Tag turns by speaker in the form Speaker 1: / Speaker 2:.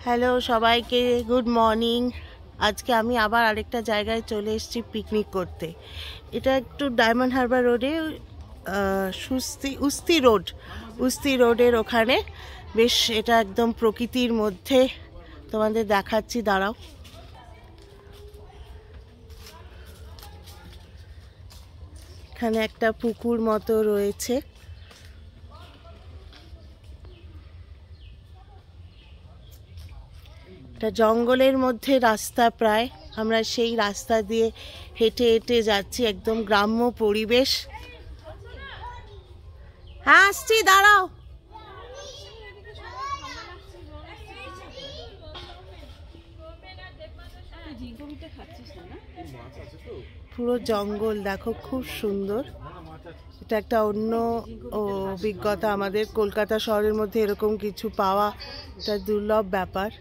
Speaker 1: Hello সবাইকে, good morning. আজকে আমি আবার আরেকটা জায়গায় চলে এসেছি পিকনিক করতে। এটা একটু ডায়মন্ড হারবার রোডে, উস্তি রোডের ওখানে। বেশ, এটা একদম প্রকৃতির মধ্যে। তোমাদের দেখাচ্ছি, দাঁড়াও। এখানে একটা পুকুর মতো রয়েছে। এটা জঙ্গলের মধ্যে রাস্তা প্রায়। আমরা সেই রাস্তা দিয়ে হেঁটে হেঁটে যাচ্ছি, একদম গ্রাম্য পরিবেশ। হ্যাঁ, আসছি, দাঁড়াও। পুরো জঙ্গল দেখো, খুব সুন্দর। এটা একটা অন্য অভিজ্ঞতা আমাদের। কলকাতা শহরের মধ্যে এরকম কিছু পাওয়া এটা দুর্লভ ব্যাপার।